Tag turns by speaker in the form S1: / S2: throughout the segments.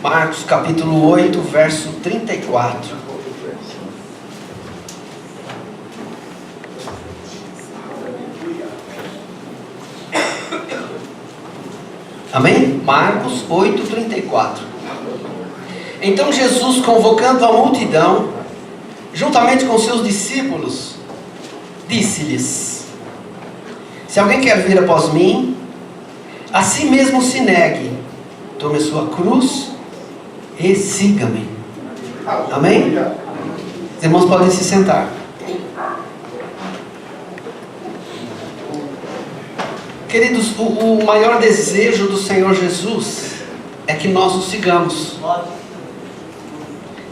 S1: Marcos capítulo 8, verso 34. Amém? Marcos 8, 34. Então Jesus, convocando a multidão, juntamente com seus discípulos, disse-lhes: se alguém quer vir após mim, a si mesmo se negue, tome a sua cruz e siga-me. Amém? Os irmãos podem se sentar. Queridos, o maior desejo do Senhor Jesus é que nós o sigamos,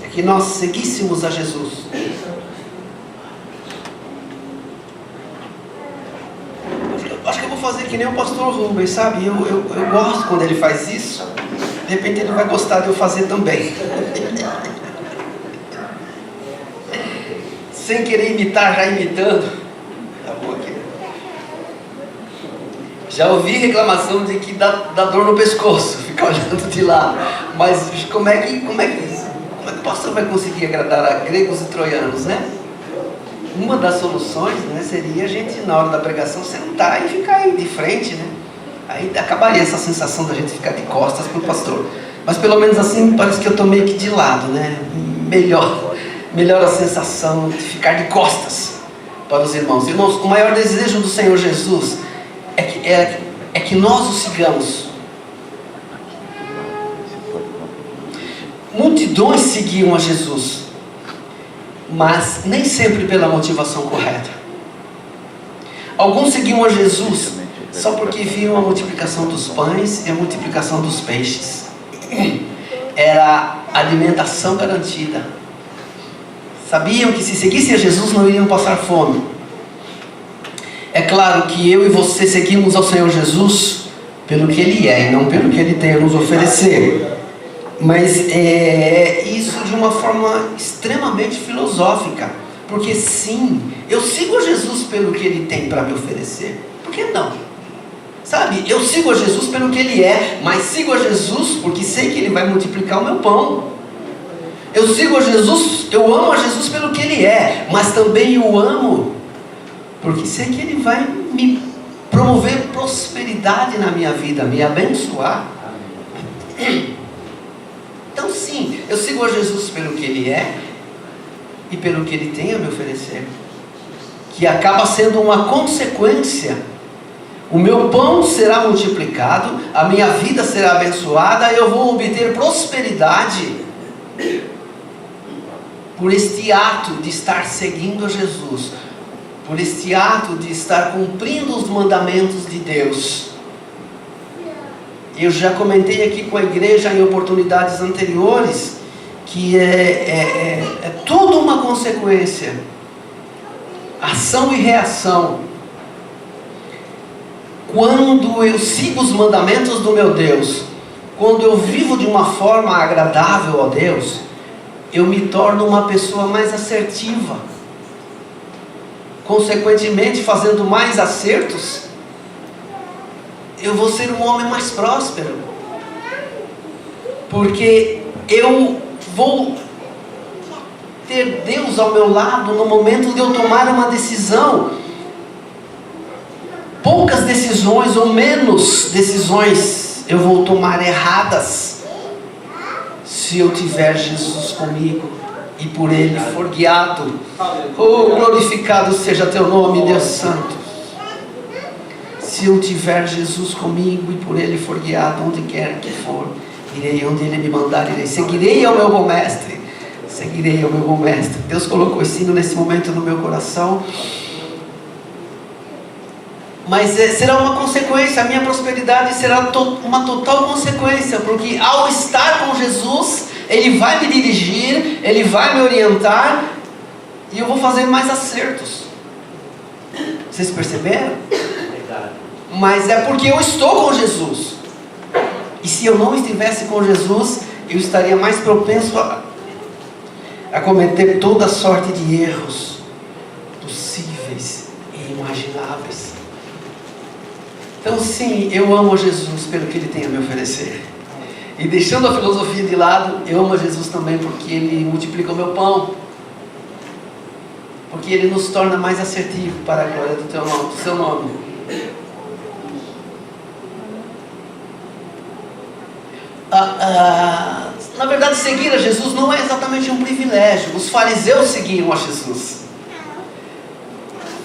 S1: é que nós seguíssemos a Jesus. Acho que eu vou fazer que nem o pastor Rubens, sabe? Eu gosto quando ele faz isso. De repente ele vai gostar de eu fazer também. Sem querer imitar, já imitando. Tá bom aqui. Já ouvi reclamação de que dá dor no pescoço, ficar olhando de lá. Mas como é que o pastor vai conseguir agradar a gregos e troianos, né? Uma das soluções, né, seria a gente, na hora da pregação, sentar e ficar aí de frente, né? Aí acabaria essa sensação da gente ficar de costas para o pastor. Mas pelo menos assim parece que eu estou meio que de lado, né? Melhor a sensação de ficar de costas para os irmãos. Irmãos, o maior desejo do Senhor Jesus é que nós o sigamos. Multidões seguiam a Jesus, mas nem sempre pela motivação correta. Alguns seguiam a Jesus só porque viam a multiplicação dos pães e a multiplicação dos peixes. Era alimentação garantida. Sabiam que se seguissem a Jesus não iriam passar fome. É claro que eu e você seguimos ao Senhor Jesus pelo que Ele é e não pelo que Ele tem a nos oferecer. Mas isso de uma forma extremamente filosófica. Porque sim, eu sigo a Jesus pelo que Ele tem para me oferecer. Por que não? Sabe, eu sigo a Jesus pelo que Ele é, mas sigo a Jesus porque sei que Ele vai multiplicar o meu pão. Eu sigo a Jesus, eu amo a Jesus pelo que Ele é, mas também o amo porque sei que Ele vai me promover prosperidade na minha vida, me abençoar. Então sim, eu sigo a Jesus pelo que Ele é e pelo que Ele tem a me oferecer, que acaba sendo uma consequência. O meu pão será multiplicado, a minha vida será abençoada, eu vou obter prosperidade por este ato de estar seguindo a Jesus, por este ato de estar cumprindo os mandamentos de Deus. Eu já comentei aqui com a igreja em oportunidades anteriores que é tudo uma consequência, ação e reação. Quando eu sigo os mandamentos do meu Deus, quando eu vivo de uma forma agradável a Deus, eu me torno uma pessoa mais assertiva. Consequentemente, fazendo mais acertos, eu vou ser um homem mais próspero, porque eu vou ter Deus ao meu lado no momento de eu tomar uma decisão. Poucas decisões ou menos decisões eu vou tomar erradas se eu tiver Jesus comigo e por Ele for guiado. Oh, glorificado seja Teu nome, Deus Santo. Se eu tiver Jesus comigo e por Ele for guiado, onde quer que for, irei onde Ele me mandar, irei. Seguirei ao meu bom mestre. Seguirei ao meu bom mestre. Deus colocou esse hino nesse momento no meu coração. Mas será uma consequência, a minha prosperidade será uma total consequência, porque ao estar com Jesus, Ele vai me dirigir, Ele vai me orientar, e eu vou fazer mais acertos. Vocês perceberam? Mas é porque eu estou com Jesus. E se eu não estivesse com Jesus, eu estaria mais propenso a cometer toda sorte de erros possíveis e imagináveis. Então sim, eu amo Jesus pelo que Ele tem a me oferecer. E deixando a filosofia de lado, eu amo a Jesus também porque Ele multiplica o meu pão. Porque Ele nos torna mais assertivo para a glória do seu nome. Na verdade, seguir a Jesus não é exatamente um privilégio. Os fariseus seguiam a Jesus.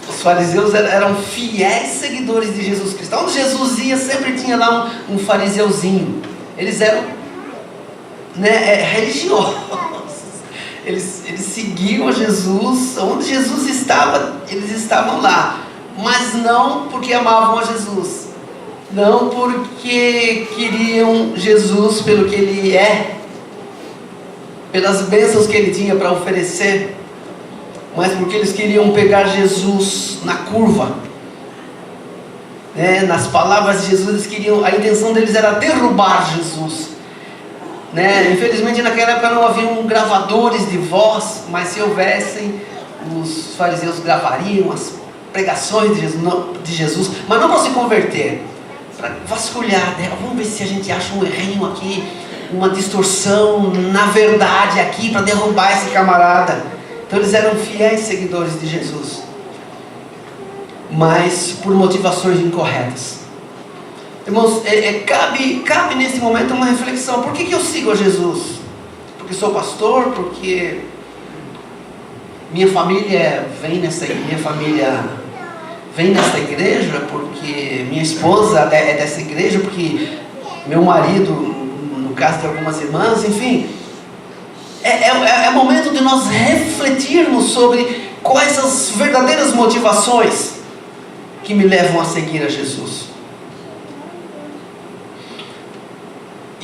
S1: Os fariseus eram fiéis seguidores de Jesus Cristo. Onde Jesus ia, sempre tinha lá um fariseuzinho. Eles eram religiosos. Eles seguiam a Jesus. Onde Jesus estava, eles estavam lá. Mas não porque amavam a Jesus. Não porque queriam Jesus pelo que Ele é, pelas bênçãos que Ele tinha para oferecer, mas porque eles queriam pegar Jesus na curva, nas palavras de Jesus. Eles queriam, a intenção deles era derrubar Jesus, Infelizmente naquela época não haviam gravadores de voz, mas se houvessem, os fariseus gravariam as pregações de Jesus, mas não para se converter, para vasculhar, vamos ver se a gente acha um errinho aqui, uma distorção na verdade aqui, para derrubar esse camarada. Então eles eram fiéis seguidores de Jesus, mas por motivações incorretas. Irmãos, cabe nesse momento uma reflexão. Por que eu sigo a Jesus? Porque sou pastor? Porque minha família vem nessa igreja? Porque minha esposa é dessa igreja? Porque meu marido, no caso de algumas irmãs, enfim. É momento de nós refletirmos sobre quais as verdadeiras motivações que me levam a seguir a Jesus.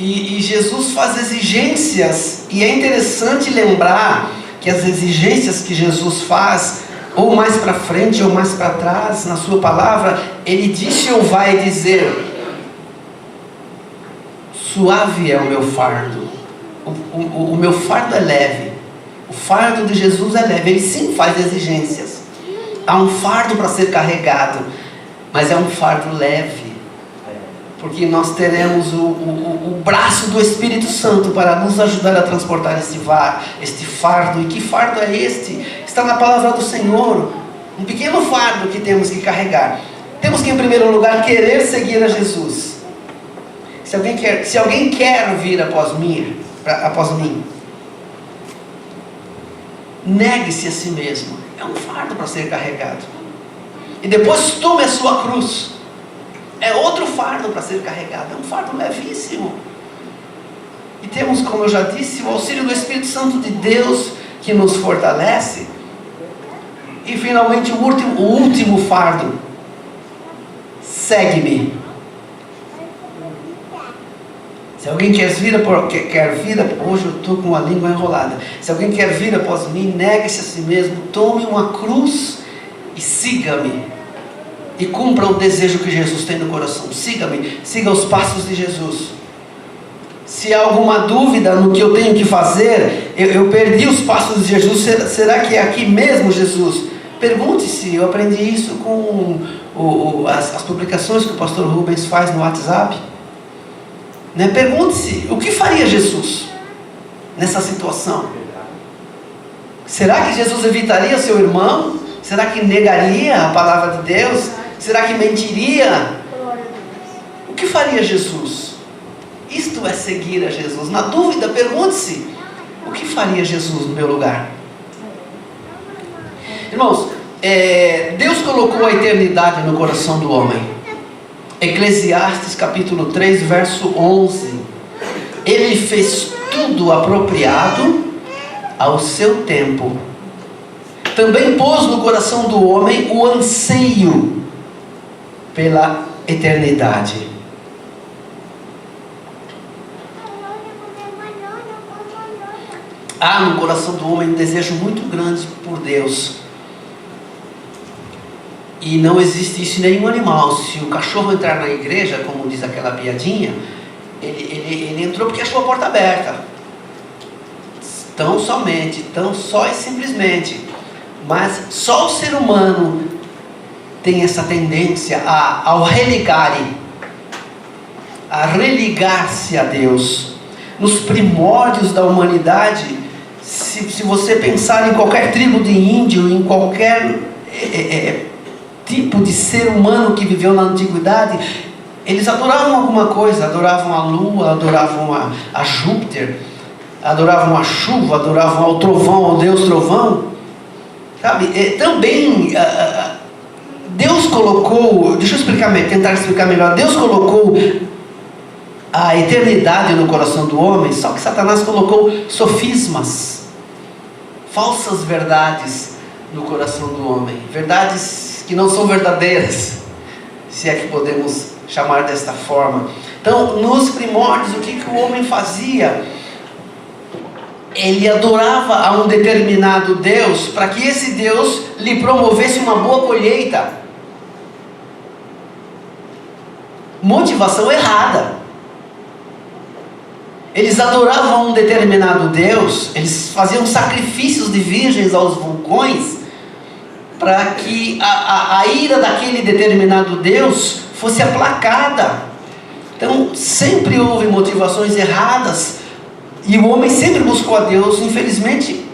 S1: E Jesus faz exigências, e é interessante lembrar que as exigências que Jesus faz, ou mais para frente ou mais para trás, na sua palavra, Ele disse ou vai dizer: suave é o meu fardo, o meu fardo é leve. O fardo de Jesus é leve. Ele sim faz exigências. Há um fardo para ser carregado, mas é um fardo leve, porque nós teremos o braço do Espírito Santo para nos ajudar a transportar este fardo. E que fardo é este? Está na palavra do Senhor. Um pequeno fardo que temos que carregar. Temos que, em primeiro lugar, querer seguir a Jesus. Se alguém quer vir após mim, negue-se a si mesmo. É um fardo para ser carregado. E depois tome a sua cruz. É outro fardo para ser carregado. É um fardo levíssimo. E temos, como eu já disse, o auxílio do Espírito Santo de Deus, que nos fortalece. E finalmente o último fardo: segue-me. Se alguém quer vir, hoje eu estou com a língua enrolada. Se alguém quer vir após mim, negue-se a si mesmo, tome uma cruz e siga-me. E cumpra o desejo que Jesus tem no coração. Siga-me, siga os passos de Jesus. Se há alguma dúvida no que eu tenho que fazer, eu perdi os passos de Jesus, será que é aqui mesmo, Jesus? Pergunte-se. Eu aprendi isso com as publicações que o pastor Rubens faz no WhatsApp. Pergunte-se, o que faria Jesus nessa situação? Será que Jesus evitaria seu irmão? Será que negaria a palavra de Deus? Será que mentiria? O que faria Jesus? Isto é seguir a Jesus. Na dúvida, pergunte-se, o que faria Jesus no meu lugar? Irmãos, Deus colocou a eternidade no coração do homem. Eclesiastes capítulo 3, verso 11. Ele fez tudo apropriado ao seu tempo. Também pôs no coração do homem o anseio pela eternidade. Há no coração do homem um desejo muito grande por Deus. E não existe isso em nenhum animal. Se o cachorro entrar na igreja, como diz aquela piadinha, ele entrou porque achou a porta aberta. Tão só e simplesmente. Mas só o ser humano tem essa tendência a religar-se a Deus. nos primórdios da humanidade, se você pensar em qualquer tribo de índio, em qualquer tipo de ser humano que viveu na antiguidade, eles adoravam alguma coisa, adoravam a lua, adoravam a Júpiter, adoravam a chuva, adoravam ao trovão, ao Deus trovão, sabe? Também Deus colocou, deixa eu tentar explicar melhor. Deus colocou a eternidade no coração do homem, só que Satanás colocou sofismas, falsas verdades no coração do homem, verdades que não são verdadeiras, se é que podemos chamar desta forma. Então, nos primórdios, o que o homem fazia? Ele adorava a um determinado Deus, para que esse Deus lhe promovesse uma boa colheita. Motivação errada. Eles adoravam um determinado Deus, eles faziam sacrifícios de virgens aos vulcões, para que a ira daquele determinado Deus fosse aplacada. Então sempre houve motivações erradas, e o homem sempre buscou a Deus, infelizmente,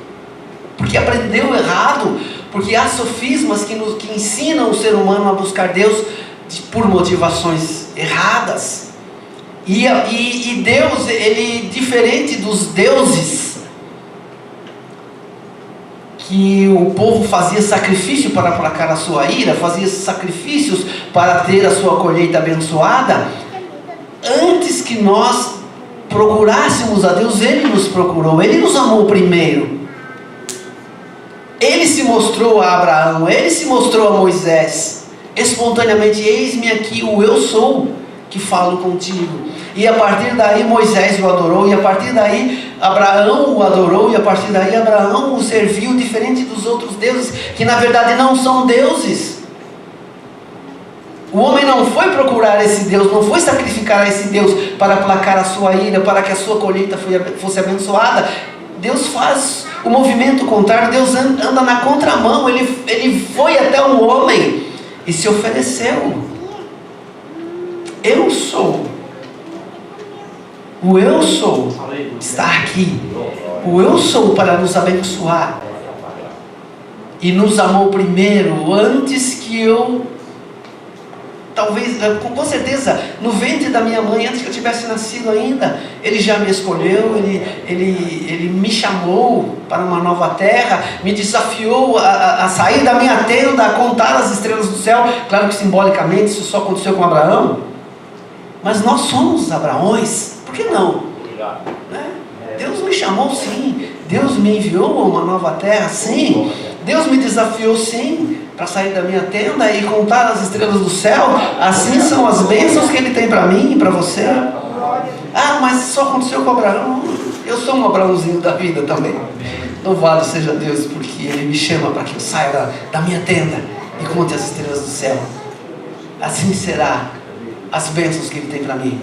S1: porque aprendeu errado, porque há sofismas que ensinam o ser humano a buscar Deus por motivações erradas. E Deus, ele, diferente dos deuses, que o povo fazia sacrifício para aplacar a sua ira, fazia sacrifícios para ter a sua colheita abençoada, antes que nós procurássemos a Deus, Ele nos procurou, Ele nos amou primeiro. Ele se mostrou a Abraão, Ele se mostrou a Moisés, espontaneamente: eis-me aqui, o eu sou, que falo contigo. E a partir daí Moisés o adorou, e a partir daí Abraão o adorou, e a partir daí Abraão o serviu, diferente dos outros deuses, que na verdade não são deuses. O homem não foi procurar esse Deus, não foi sacrificar a esse Deus para aplacar a sua ira, para que a sua colheita fosse abençoada. Deus faz o movimento contrário, Deus anda na contramão. Ele foi até o homem e se ofereceu. Eu sou. O eu sou está aqui. O eu sou para nos abençoar. E nos amou primeiro, antes que eu... Talvez, com certeza, no ventre da minha mãe, antes que eu tivesse nascido ainda, Ele já me escolheu, Ele me chamou para uma nova terra, me desafiou a sair da minha tenda, a contar as estrelas do céu. Claro que simbolicamente isso só aconteceu com Abraão, mas nós somos Abraões, por que não? Né? Deus me chamou sim, Deus me enviou a uma nova terra sim, Deus me desafiou sim, para sair da minha tenda e contar as estrelas do céu. Assim são as bênçãos que Ele tem para mim e para você. Ah, mas só aconteceu com Abraão. Eu sou um Abraãozinho da vida também. Louvado seja Deus, porque Ele me chama para que eu saia da minha tenda e conte as estrelas do céu. Assim será as bênçãos que Ele tem para mim.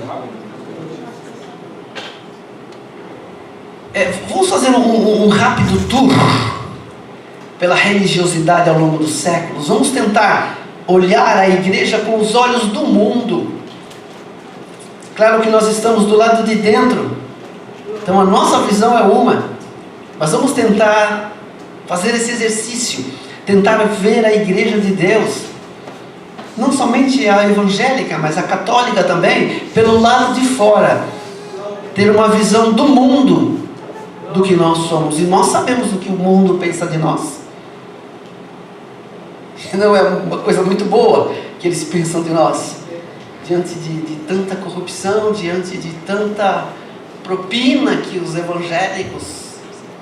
S1: Vamos fazer um rápido tour pela religiosidade ao longo dos séculos. Vamos tentar olhar a igreja com os olhos do mundo. Claro que nós estamos do lado de dentro, então a nossa visão é uma, mas vamos tentar fazer esse exercício, tentar ver a igreja de Deus, não somente a evangélica, mas a católica também, pelo lado de fora, ter uma visão do mundo, do que nós somos, e nós sabemos o que o mundo pensa de nós. Não é uma coisa muito boa que eles pensam de nós, diante de tanta corrupção, diante de tanta propina que os evangélicos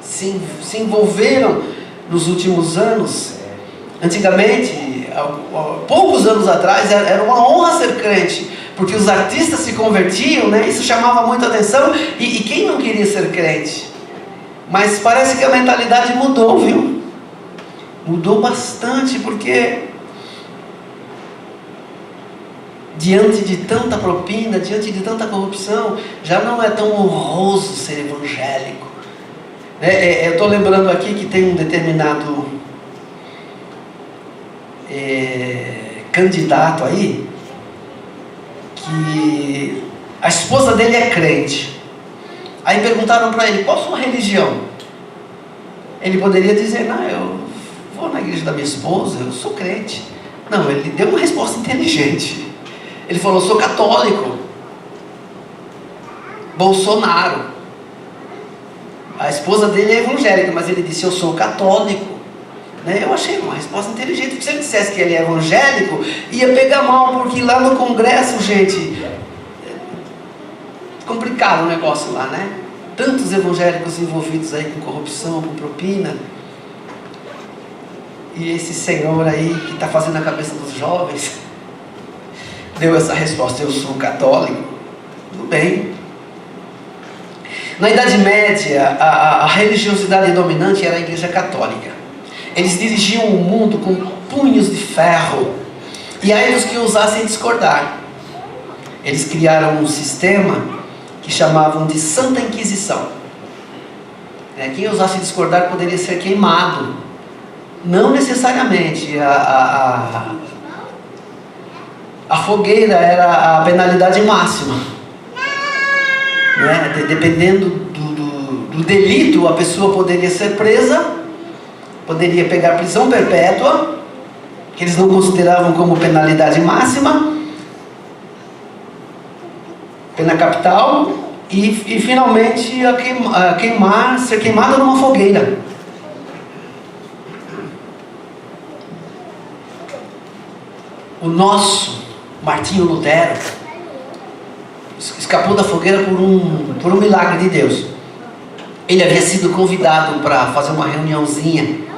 S1: se envolveram nos últimos anos. Antigamente, poucos anos atrás, era uma honra ser crente, porque os artistas se convertiam, né? Isso chamava muita atenção, e quem não queria ser crente? Mas parece que a mentalidade mudou, viu? Mudou bastante, porque diante de tanta propina, diante de tanta corrupção, já não é tão honroso ser evangélico. Eu estou lembrando aqui que tem um determinado candidato aí, que a esposa dele é crente, Aí perguntaram para ele: qual a sua religião? Ele poderia dizer: não, eu vou na igreja da minha esposa, eu sou crente. Não, ele deu uma resposta inteligente. Ele falou: sou católico. Bolsonaro. A esposa dele é evangélica, mas ele disse: eu sou católico. Né? Eu achei uma resposta inteligente, porque se ele dissesse que ele é evangélico, ia pegar mal, porque lá no Congresso, gente, complicado o negócio lá, né? Tantos evangélicos envolvidos aí com corrupção, com propina. E esse senhor aí que está fazendo a cabeça dos jovens deu essa resposta: eu sou católico. Tudo bem. Na Idade Média, a religiosidade dominante era a Igreja Católica. Eles dirigiam o mundo com punhos de ferro, e aí os que ousassem discordar. Eles criaram um sistema que chamavam de Santa Inquisição. Quem ousasse discordar poderia ser queimado. Não necessariamente a fogueira era a penalidade máxima, né? Dependendo do delito, a pessoa poderia ser presa, poderia pegar prisão perpétua, que eles não consideravam como penalidade máxima, pena capital, e finalmente ser queimada numa fogueira. O nosso Martinho Lutero escapou da fogueira por um milagre de Deus. Ele havia sido convidado para fazer uma reuniãozinha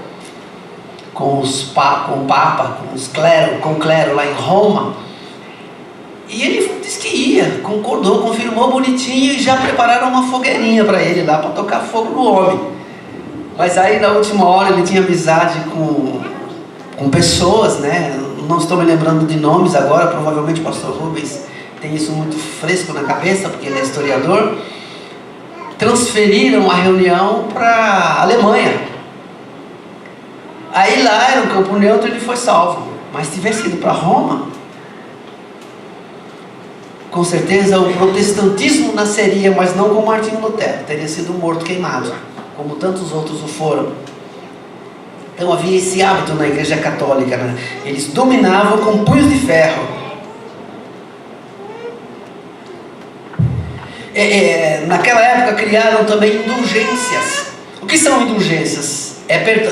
S1: com o Papa, com o clero lá em Roma. E ele disse que ia, concordou, confirmou bonitinho, e já prepararam uma fogueirinha para ele lá, para tocar fogo no homem. Mas aí na última hora ele tinha amizade com pessoas, né? Não estou me lembrando de nomes agora, provavelmente o pastor Rubens tem isso muito fresco na cabeça, porque ele é historiador. Transferiram a reunião para a Alemanha. Aí lá era um campo neutro, ele foi salvo. Mas se tivesse ido para Roma, com certeza o protestantismo nasceria, mas não com Martinho Lutero. Teria sido morto, queimado, como tantos outros o foram. Então havia esse hábito na Igreja Católica, né? Eles dominavam com punhos de ferro. Naquela época criaram também indulgências. O que são indulgências?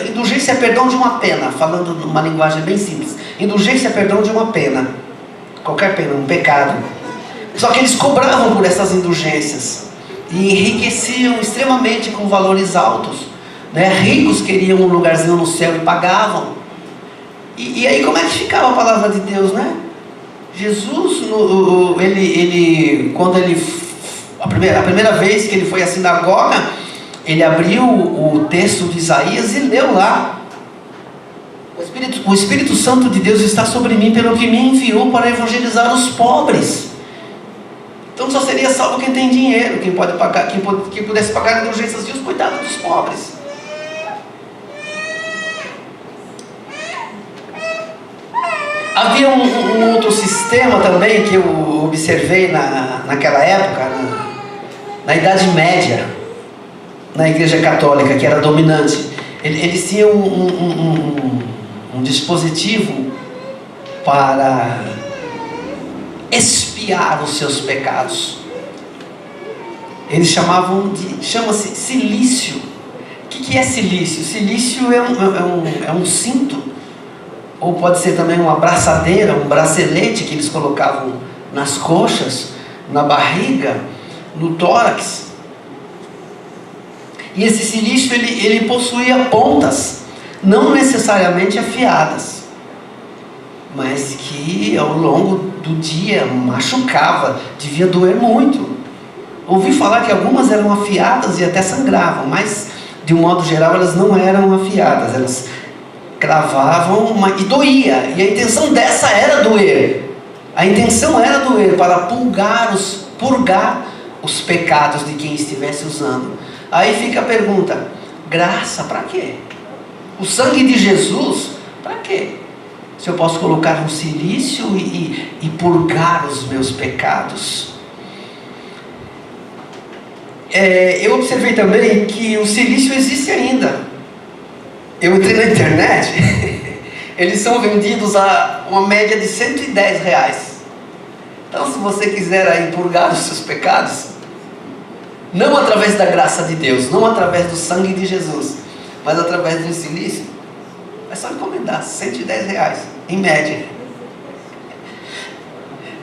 S1: Indulgência é perdão de uma pena, falando numa linguagem bem simples. Indulgência é perdão de uma pena, qualquer pena, um pecado. Só que eles cobravam por essas indulgências e enriqueciam extremamente com valores altos, né? Ricos queriam um lugarzinho no céu e pagavam. E aí como é que ficava a palavra de Deus, né? Jesus, quando a primeira vez que ele foi à sinagoga, ele abriu o texto de Isaías e leu lá: o Espírito Santo de Deus está sobre mim, pelo que me enviou para evangelizar os pobres. Então só seria salvo quem tem dinheiro, quem pode pagar, quem pudesse pagar indulgências e os coitados dos pobres. Havia um outro sistema também que eu observei naquela época, na Idade Média, na Igreja Católica, que era dominante. Eles tinham um dispositivo para expiar os seus pecados. Eles chama-se cilício. O que é cilício? Cilício é um cinto, ou pode ser também uma braçadeira, um bracelete que eles colocavam nas coxas, na barriga, no tórax. E esse cilício ele possuía pontas, não necessariamente afiadas, mas que ao longo do dia machucava, devia doer muito. Ouvi falar que algumas eram afiadas e até sangravam, mas de um modo geral elas não eram afiadas, elas cravavam e doía, e a intenção dessa era doer. A intenção era doer para purgar os pecados de quem estivesse usando. Aí fica a pergunta: graça para quê? O sangue de Jesus para quê? Se eu posso colocar um cilício e purgar os meus pecados. Eu observei também que o silício existe ainda. Eu entrei na internet, eles são vendidos a uma média de R$110. Então, se você quiser aí purgar os seus pecados, não através da graça de Deus, não através do sangue de Jesus, mas através do silício, é só encomendar R$110, em média.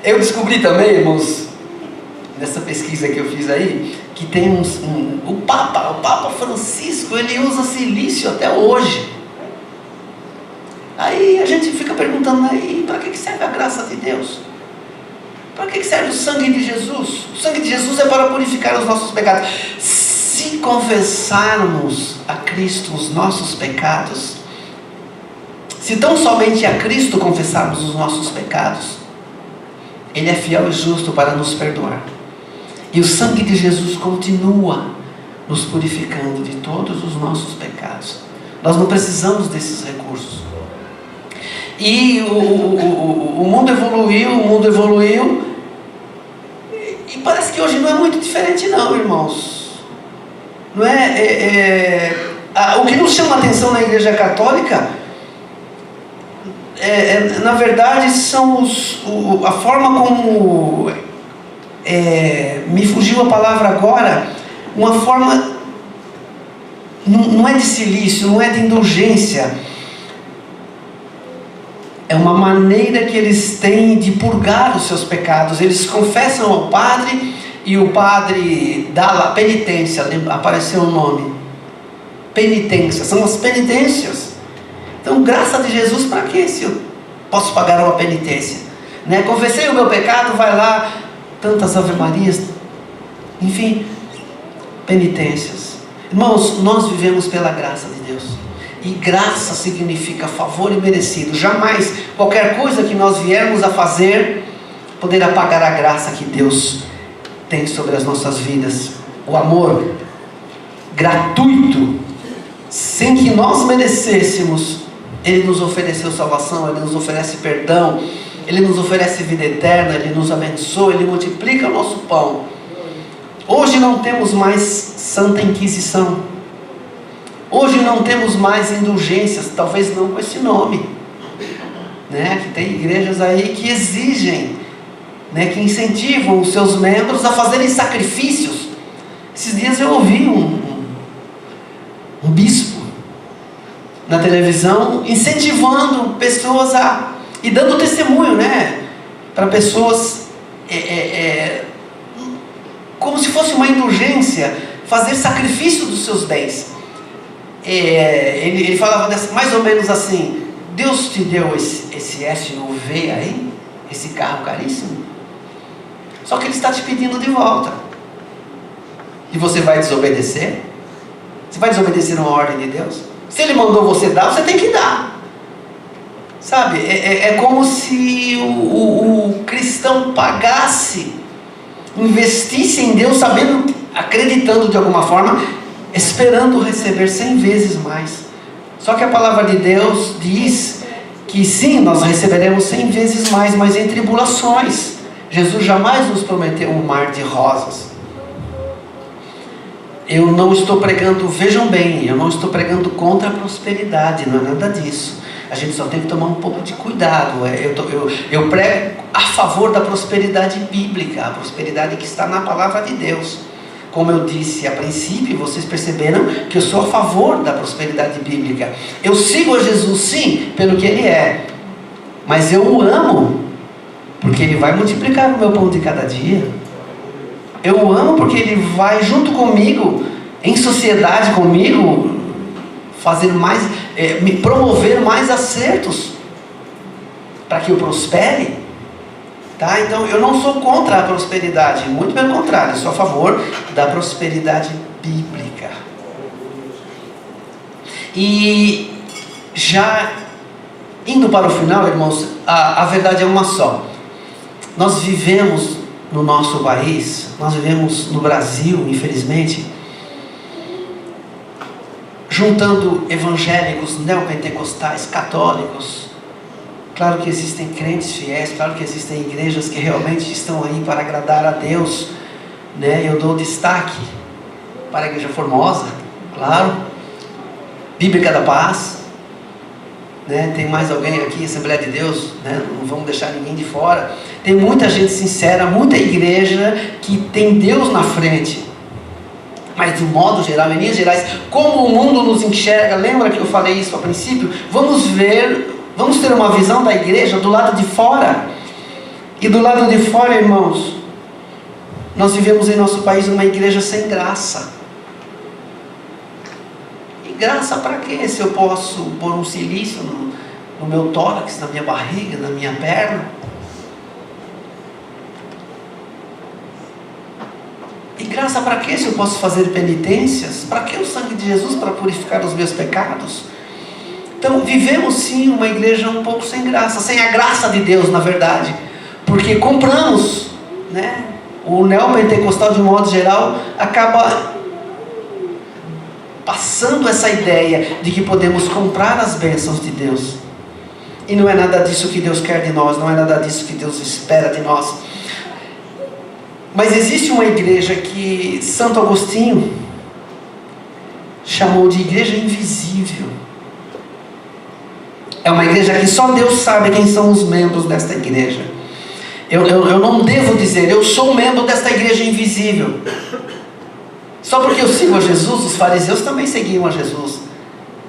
S1: Eu descobri também, irmãos, nessa pesquisa que eu fiz aí, que tem o Papa Francisco, ele usa silício até hoje. Aí a gente fica perguntando aí, para que serve a graça de Deus? Para que serve o sangue de Jesus? O sangue de Jesus é para purificar os nossos pecados. Se confessarmos a Cristo os nossos pecados, se tão somente a Cristo confessarmos os nossos pecados, Ele é fiel e justo para nos perdoar. E o sangue de Jesus continua nos purificando de todos os nossos pecados. Nós não precisamos desses recursos. E o mundo evoluiu, e parece que hoje não é muito diferente não, irmãos. Não o que nos chama a atenção na Igreja Católica, na verdade, são a forma como, me fugiu a palavra agora, uma forma, não é de silício, não é de indulgência, é uma maneira que eles têm de purgar os seus pecados. Eles confessam ao padre, e o padre dá lá penitência, apareceu o nome, penitência, são as penitências. Então, graça de Jesus, para que se eu posso pagar uma penitência? Confessei o meu pecado, vai lá, tantas Ave Marias, enfim, penitências. Irmãos, nós vivemos pela graça de Deus, e graça significa favor imerecido. Jamais qualquer coisa que nós viermos a fazer poderá pagar a graça que Deus tem sobre as nossas vidas. O amor gratuito, sem que nós merecêssemos. Ele nos ofereceu salvação, Ele nos oferece perdão, Ele nos oferece vida eterna, Ele nos abençoa, Ele multiplica o nosso pão. Hoje não temos mais Santa Inquisição. Hoje não temos mais indulgências, talvez não com esse nome. Que tem igrejas aí que exigem, que incentivam os seus membros a fazerem sacrifícios. Esses dias eu ouvi um bispo na televisão incentivando pessoas e dando testemunho, para pessoas, como se fosse uma indulgência, fazer sacrifício dos seus bens. Ele falava mais ou menos assim: Deus te deu esse SUV aí, esse carro caríssimo, só que Ele está te pedindo de volta, e você vai desobedecer? Você vai desobedecer uma ordem de Deus? Se Ele mandou você dar, você tem que dar. Sabe, é como se o cristão pagasse, investisse em Deus, sabendo, acreditando de alguma forma, esperando receber 100 vezes mais. Só que a palavra de Deus diz que sim, nós receberemos 100 vezes mais, mas em tribulações. Jesus jamais nos prometeu um mar de rosas. Eu não estou pregando, vejam bem, eu não estou pregando contra a prosperidade, não é nada disso. A gente só tem que tomar um pouco de cuidado. Eu prego a favor da prosperidade bíblica, a prosperidade que está na palavra de Deus. Como eu disse a princípio, vocês perceberam que eu sou a favor da prosperidade bíblica. Eu sigo a Jesus, sim, pelo que Ele é, mas eu o amo, porque Ele vai multiplicar o meu pão de cada dia. Eu o amo porque Ele vai junto comigo, em sociedade comigo, fazer mais, me promover mais acertos, para que eu prospere. Então eu não sou contra a prosperidade, muito pelo contrário, eu sou a favor da prosperidade bíblica. E já indo para o final, irmãos, a verdade é uma só. Nós vivemos no nosso país, nós vivemos no Brasil, infelizmente, juntando evangélicos, neopentecostais, católicos. Claro que existem crentes fiéis, claro que existem igrejas que realmente estão aí para agradar a Deus, Eu dou destaque para a Igreja Formosa, claro. Bíblica da Paz, né? Tem mais alguém aqui, Assembleia de Deus, né? Não vamos deixar ninguém de fora. Tem muita gente sincera, muita igreja que tem Deus na frente. Mas de um modo geral, em linhas gerais, como o mundo nos enxerga, lembra que eu falei isso a princípio? Vamos ter uma visão da igreja do lado de fora. E do lado de fora, irmãos, nós vivemos em nosso país uma igreja sem graça. E graça para quê? Se eu posso pôr um silício no meu tórax, na minha barriga, na minha perna? E graça para quê? Se eu posso fazer penitências? Para que o sangue de Jesus? Para purificar os meus pecados? Então vivemos sim uma igreja um pouco sem graça, sem a graça de Deus, na verdade, porque compramos, né? O neopentecostal, de um modo geral, acaba passando essa ideia de que podemos comprar as bênçãos de Deus, e não é nada disso que Deus quer de nós, não é nada disso que Deus espera de nós. Mas existe uma igreja que Santo Agostinho chamou de igreja invisível. É uma igreja que só Deus sabe quem são os membros desta igreja. Eu não devo dizer, eu sou membro desta igreja invisível. Só porque eu sigo a Jesus, os fariseus também seguiam a Jesus.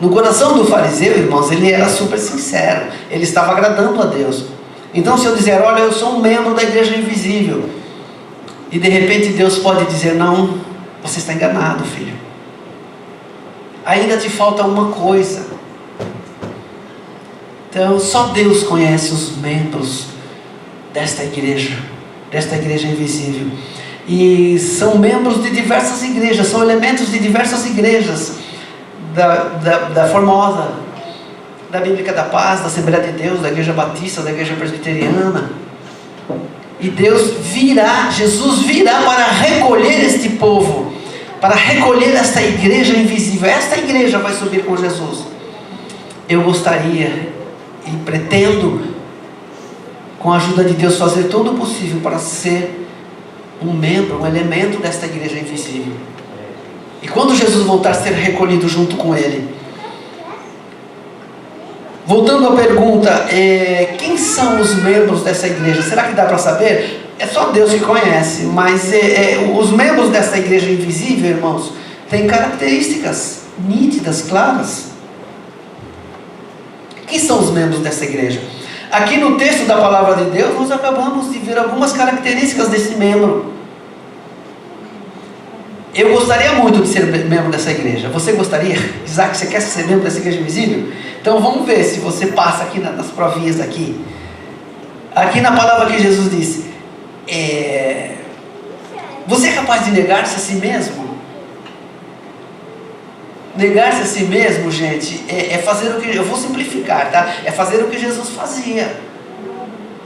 S1: No coração do fariseu, irmãos, ele era super sincero. Ele estava agradando a Deus. Então se eu dizer, olha, eu sou um membro da igreja invisível, e de repente Deus pode dizer, não, você está enganado, filho. Ainda te falta uma coisa. Então só Deus conhece os membros desta igreja invisível. E são membros de diversas igrejas, são elementos de diversas igrejas, da Formosa, da Bíblica da Paz, da Assembleia de Deus, da Igreja Batista, da Igreja Presbiteriana. E Jesus virá para recolher este povo, para recolher esta igreja invisível. Esta igreja vai subir com Jesus. Eu gostaria e pretendo, com a ajuda de Deus, fazer todo o possível para ser um membro, um elemento desta igreja invisível. E quando Jesus voltar, ser recolhido junto com Ele. Voltando à pergunta, quem são os membros dessa igreja? Será que dá para saber? É só Deus que conhece, mas os membros dessa igreja invisível, irmãos, têm características nítidas, claras. Quem são os membros dessa igreja? Aqui no texto da palavra de Deus, nós acabamos de ver algumas características desse membro. Eu gostaria muito de ser membro dessa igreja. Você gostaria? Isaac, você quer ser membro dessa igreja invisível? Então vamos ver se você passa aqui nas provinhas aqui. Aqui na palavra que Jesus disse, você é capaz de negar-se a si mesmo? Negar-se a si mesmo, gente, é fazer o que... Eu vou simplificar, tá? É fazer o que Jesus fazia.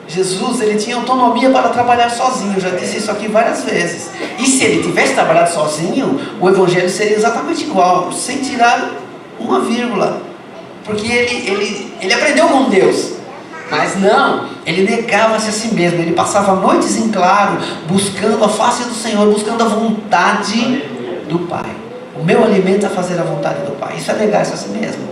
S1: Jesus, ele tinha autonomia para trabalhar sozinho. Eu já disse isso aqui várias vezes. E se ele tivesse trabalhado sozinho, o evangelho seria exatamente igual, sem tirar uma vírgula. Porque ele aprendeu com Deus. Mas não, ele negava-se a si mesmo. Ele passava noites em claro, buscando a face do Senhor, buscando a vontade do Pai. O meu alimento é fazer a vontade do Pai. Isso é negar-se a si mesmo.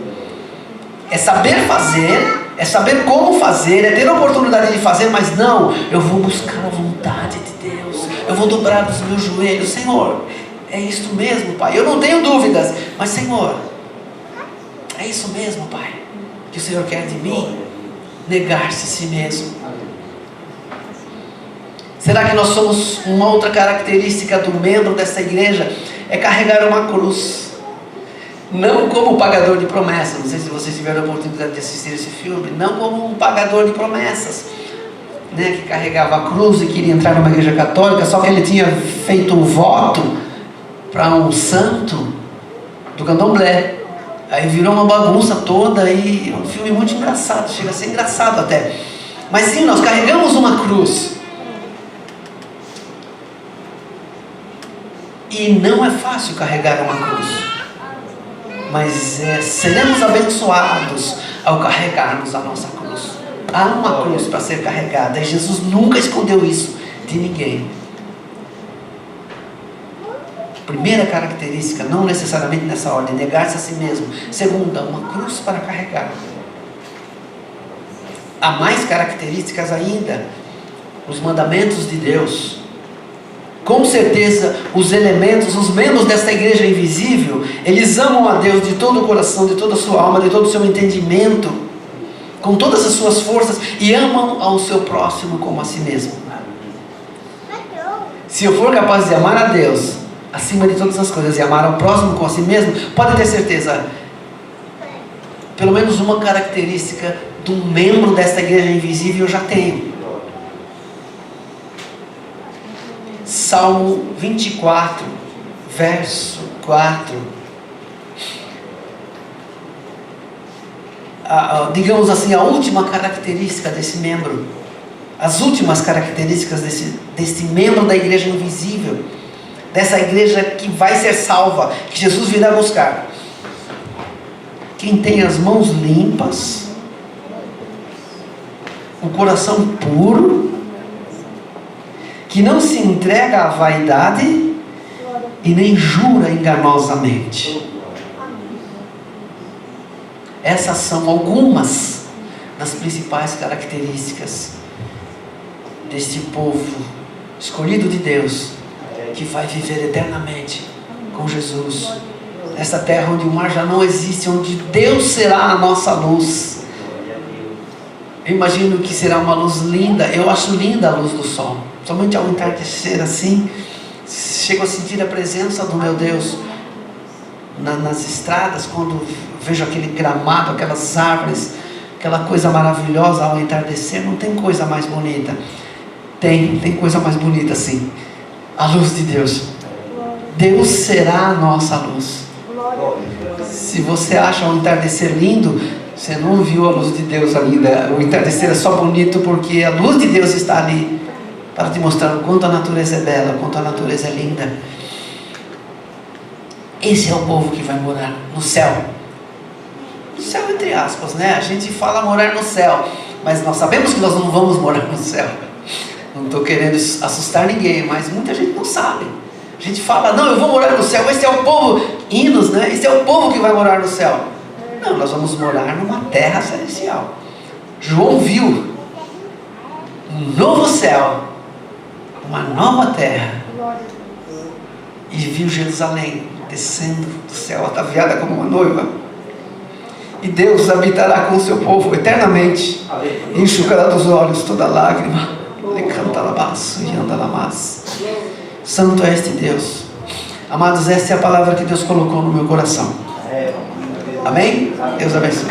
S1: É saber fazer, é saber como fazer, é ter a oportunidade de fazer, mas não, eu vou buscar a vontade de Deus. Eu vou dobrar os meus joelhos. Senhor, é isso mesmo, Pai. Eu não tenho dúvidas, mas Senhor, é isso mesmo, Pai, que o Senhor quer de mim. Negar-se a si mesmo. Será que nós somos uma outra característica do membro dessa igreja? É carregar uma cruz. Não como pagador de promessas. Não sei se vocês tiveram a oportunidade de assistir esse filme. Não como um pagador de promessas, né, que carregava a cruz e queria entrar numa igreja católica, só que ele tinha feito um voto para um santo do candomblé. Aí virou uma bagunça toda e um filme muito engraçado, chega a ser engraçado até. Mas sim, nós carregamos uma cruz. E não é fácil carregar uma cruz. Mas seremos abençoados ao carregarmos a nossa cruz. Há uma cruz para ser carregada e Jesus nunca escondeu isso de ninguém. Primeira característica, não necessariamente nessa ordem, negar-se a si mesmo. Segunda, uma cruz para carregar. Há mais características ainda. Os mandamentos de Deus. Com certeza, os elementos, os membros desta igreja invisível, eles amam a Deus de todo o coração, de toda a sua alma, de todo o seu entendimento, com todas as suas forças, e amam ao seu próximo como a si mesmo. Se eu for capaz de amar a Deus acima de todas as coisas e amar ao próximo como a si mesmo, pode ter certeza, pelo menos uma característica de um membro desta igreja invisível eu já tenho. Salmo 24, verso 4. Digamos assim, a última característica desse membro, as últimas características desse membro da igreja invisível, dessa igreja que vai ser salva, que Jesus virá buscar. Quem tem as mãos limpas, o coração puro, que não se entrega à vaidade e nem jura enganosamente. Essas são algumas das principais características deste povo escolhido de Deus, que vai viver eternamente com Jesus, nessa terra onde o mar já não existe, onde Deus será a nossa luz. Eu imagino que será uma luz linda. Eu acho linda a luz do sol, somente ao entardecer assim, chego a sentir a presença do meu Deus nas estradas, quando vejo aquele gramado, aquelas árvores, aquela coisa maravilhosa ao entardecer. Não tem coisa mais bonita. Tem coisa mais bonita sim, a luz de Deus. Deus será a nossa luz. Se você acha o entardecer lindo, você não viu a luz de Deus ainda. O entardecer é só bonito porque a luz de Deus está ali para te mostrar o quanto a natureza é bela, o quanto a natureza é linda. Esse é o povo que vai morar no céu. No céu entre aspas, né? A gente fala morar no céu, mas nós sabemos que nós não vamos morar no céu. Não estou querendo assustar ninguém, mas muita gente não sabe. A gente fala, não, eu vou morar no céu, esse é o povo, hinos, né? Esse é o povo que vai morar no céu. Não, nós vamos morar numa terra celestial. João viu um novo céu, uma nova terra, e viu Jerusalém descendo do céu, ataviada como uma noiva. E Deus habitará com o seu povo eternamente, e enxugará dos olhos toda lágrima. Ele canta labaço e anda lamas. Santo é este Deus. Amados, essa é a palavra que Deus colocou no meu coração. Amém? Deus abençoe.